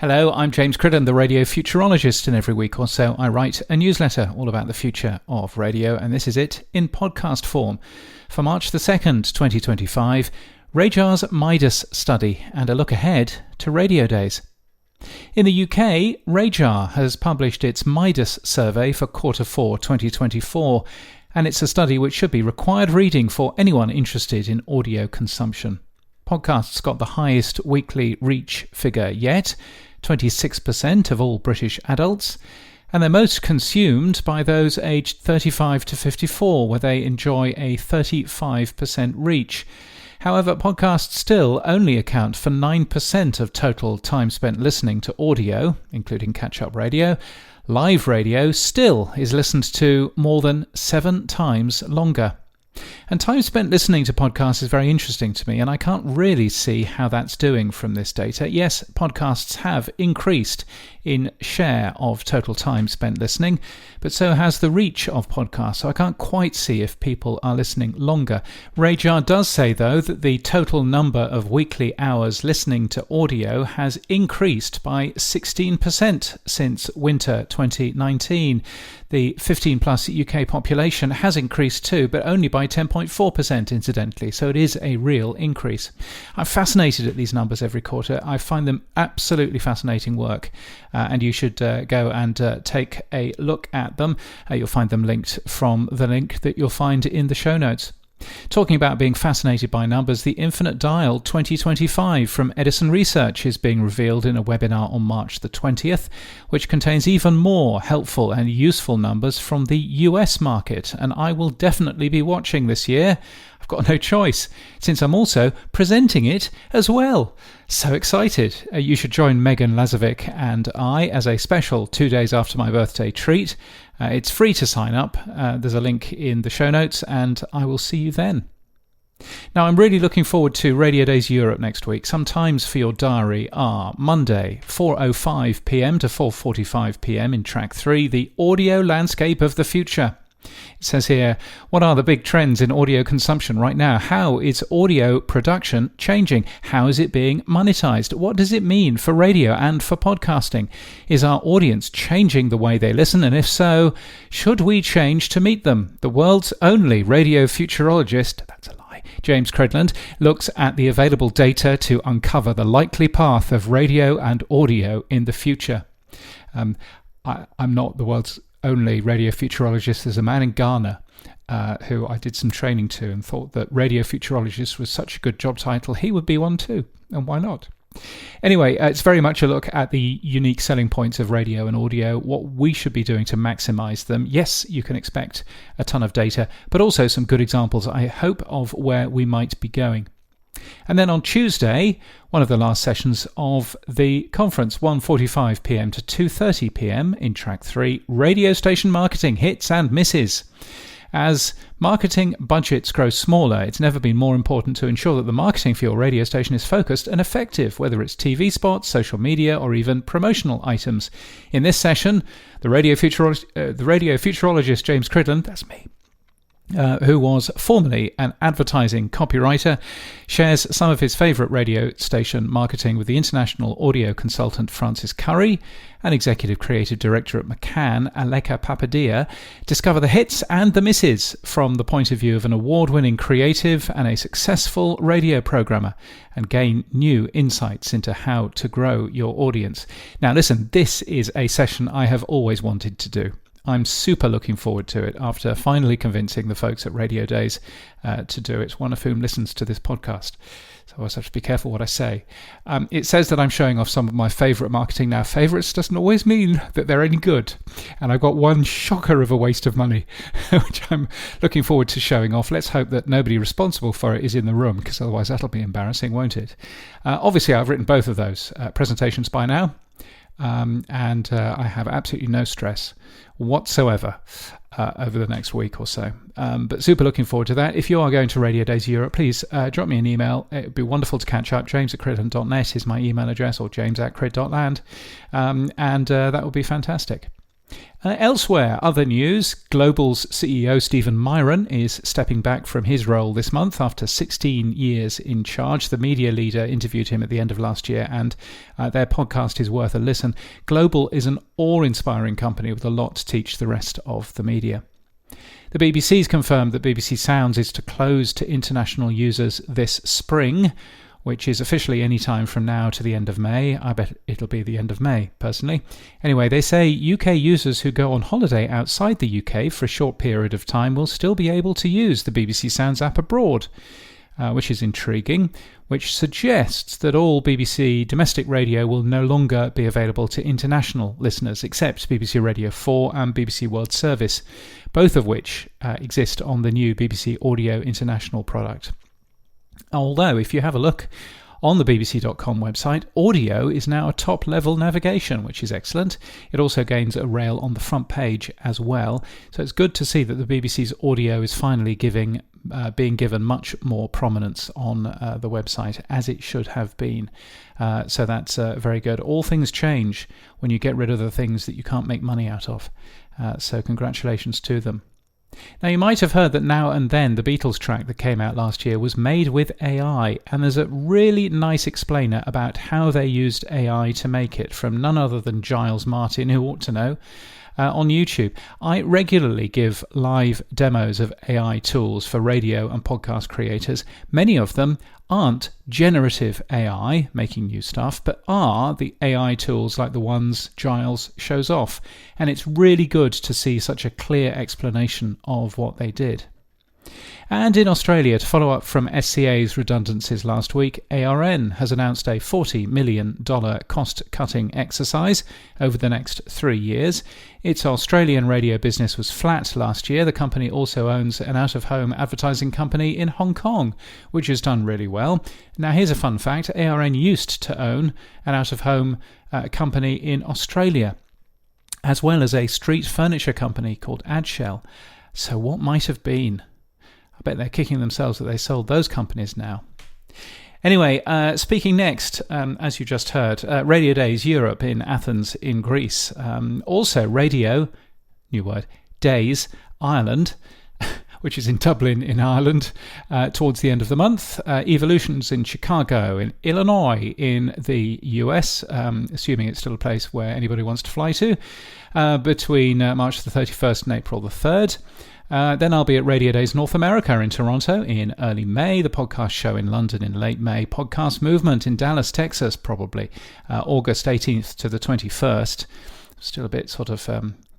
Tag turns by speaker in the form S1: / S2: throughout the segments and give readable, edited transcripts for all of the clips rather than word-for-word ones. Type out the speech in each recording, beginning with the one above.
S1: Hello, I'm James Cridland, the radio futurologist, and every week or so I write a newsletter all about the future of radio, and this is it in podcast form. For March the 2nd, 2025, RAJAR's MIDAS study and a look ahead to Radiodays. In the UK, RAJAR has published its MIDAS survey for Q4 2024, and it's a study which should be required reading for anyone interested in audio consumption. Podcasts got the highest weekly reach figure yet, 26% of all British adults, and they're most consumed by those aged 35 to 54, where they enjoy a 35% reach. However, podcasts still only account for 9% of total time spent listening to audio, including catch-up radio. Live radio still is listened to more than 7 times longer. And time spent listening to podcasts is very interesting to me, and I can't really see how that's doing from this data. Yes, podcasts have increased in share of total time spent listening, but so has the reach of podcasts, so I can't quite see if people are listening longer. RAJAR does say, though, that the total number of weekly hours listening to audio has increased by 16% since winter 2019. The 15-plus UK population has increased too, but only by 10.4% incidentally, so it is a real increase. I'm fascinated at these numbers every quarter. I find them absolutely fascinating work, and you should go and take a look at them. You'll find them linked from the link that you'll find in the show notes. Talking about being fascinated by numbers, the Infinite Dial 2025 from Edison Research is being revealed in a webinar on March the 20th, which contains even more helpful and useful numbers from the US market, and I will definitely be watching this year. I've got no choice, since I'm also presenting it as well. So excited. You should join Megan Lazovic and I as a special 2 days after my birthday treat. It's free to sign up. There's a link in the show notes, and I will see you then. Now, I'm really looking forward to Radio Days Europe next week. Some times for your diary are Monday, 4:05 p.m. to 4:45 p.m. in track 3, the audio landscape of the future. It says here, what are the big trends in audio consumption right now? How is audio production changing? How is it being monetized? What does it mean for radio and for podcasting? Is our audience changing the way they listen? And if so, should we change to meet them? The world's only radio futurologist, that's a lie, James Cridland, looks at the available data to uncover the likely path of radio and audio in the future. I'm not the world's only radio futurologist. There's a man in Ghana who I did some training to and thought that radio futurologist was such a good job title, he would be one too, and why not? Anyway, it's very much a look at the unique selling points of radio and audio, what we should be doing to maximize them. Yes, you can expect a ton of data, but also some good examples, I hope, of where we might be going. And then on Tuesday, one of the last sessions of the conference, 1:45 p.m. to 2:30 p.m. in track 3, radio station marketing, hits and misses. As marketing budgets grow smaller, it's never been more important to ensure that the marketing for your radio station is focused and effective, whether it's TV spots, social media, or even promotional items. In this session, the radio futurologist James Cridland, that's me, who was formerly an advertising copywriter, shares some of his favourite radio station marketing with the international audio consultant Francis Curry and executive creative director at McCann, Aleka Papadia, discover the hits and the misses from the point of view of an award-winning creative and a successful radio programmer, and gain new insights into how to grow your audience. Now listen, this is a session I have always wanted to do. I'm super looking forward to it after finally convincing the folks at Radio Days to do it, one of whom listens to this podcast. So I always have to be careful what I say. It says that I'm showing off some of my favourite marketing. Now, favourites doesn't always mean that they're any good. And I've got one shocker of a waste of money, which I'm looking forward to showing off. Let's hope that nobody responsible for it is in the room, because otherwise that'll be embarrassing, won't it? Obviously, I've written both of those presentations by now. And I have absolutely no stress whatsoever over the next week or so. But super looking forward to that. If you are going to Radio Days Europe, please drop me an email. It would be wonderful to catch up. james@cridland.net is my email address, or james@crid.land. And that would be fantastic. Elsewhere, other news, Global's CEO Stephen Myron is stepping back from his role this month after 16 years in charge. The media leader interviewed him at the end of last year, and their podcast is worth a listen. Global is an awe-inspiring company with a lot to teach the rest of the media. The BBC's confirmed that BBC Sounds is to close to international users this spring, which is officially any time from now to the end of May. I bet it'll be the end of May, personally. Anyway, they say UK users who go on holiday outside the UK for a short period of time will still be able to use the BBC Sounds app abroad, which is intriguing, which suggests that all BBC domestic radio will no longer be available to international listeners, except BBC Radio 4 and BBC World Service, both of which exist on the new BBC Audio International product. Although, if you have a look on the bbc.com website, audio is now a top-level navigation, which is excellent. It also gains a rail on the front page as well. So it's good to see that the BBC's audio is finally being given much more prominence on the website, as it should have been. So that's very good. All things change when you get rid of the things that you can't make money out of. So congratulations to them. Now, you might have heard that Now and Then, the Beatles track that came out last year, was made with AI, and there's a really nice explainer about how they used AI to make it from none other than Giles Martin, who ought to know, on YouTube. I regularly give live demos of AI tools for radio and podcast creators. Many of them aren't generative AI, making new stuff, but are the AI tools like the ones Giles shows off. And it's really good to see such a clear explanation of what they did. And in Australia, to follow up from SCA's redundancies last week, ARN has announced a $40 million cost-cutting exercise over the next 3 years. Its Australian radio business was flat last year. The company also owns an out-of-home advertising company in Hong Kong, which has done really well. Now, here's a fun fact. ARN used to own an out-of-home company in Australia, as well as a street furniture company called Adshell. So what might have been? I bet they're kicking themselves that they sold those companies now. Anyway, speaking next, as you just heard, Radiodays Europe in Athens in Greece. Also Radio, new word, Days Ireland, which is in Dublin in Ireland towards the end of the month. Evolutions in Chicago, in Illinois in the US, assuming it's still a place where anybody wants to fly to, between March the 31st and April the 3rd. Then I'll be at Radiodays North America in Toronto in early May, the podcast show in London in late May, Podcast Movement in Dallas, Texas, probably August 18th to the 21st. Still a bit sort of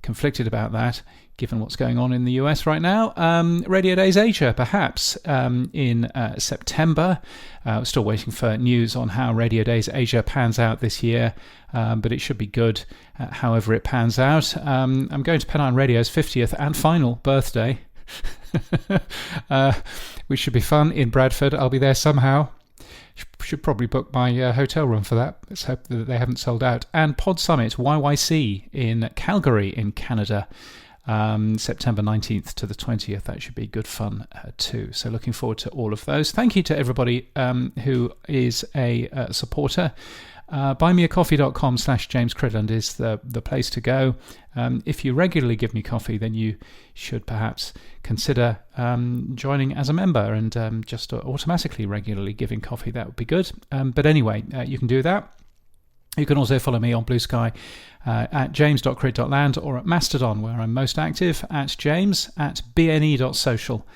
S1: conflicted about that, given what's going on in the US right now. Radiodays Asia, perhaps, in September. We're still waiting for news on how Radiodays Asia pans out this year, but it should be good however it pans out. I'm going to Pennine Radio's 50th and final birthday, which should be fun in Bradford. I'll be there somehow. Should probably book my hotel room for that. Let's hope that they haven't sold out. And Pod Summit YYC in Calgary in Canada, September 19th to the 20th. That should be good fun too. So looking forward to all of those. Thank you to everybody who is a supporter. Buymeacoffee.com/James Cridland is the place to go. If you regularly give me coffee, then you should perhaps consider joining as a member and just automatically regularly giving coffee. That would be good. But anyway, you can do that. You can also follow me on Blue Sky at james.crid.land or at Mastodon, where I'm most active, at james@bne.social.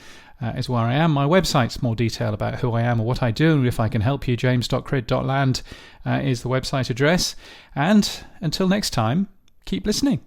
S1: Is where I am. My website's more detail about who I am or what I do and if I can help you. james.crid.land is the website address. And until next time, keep listening.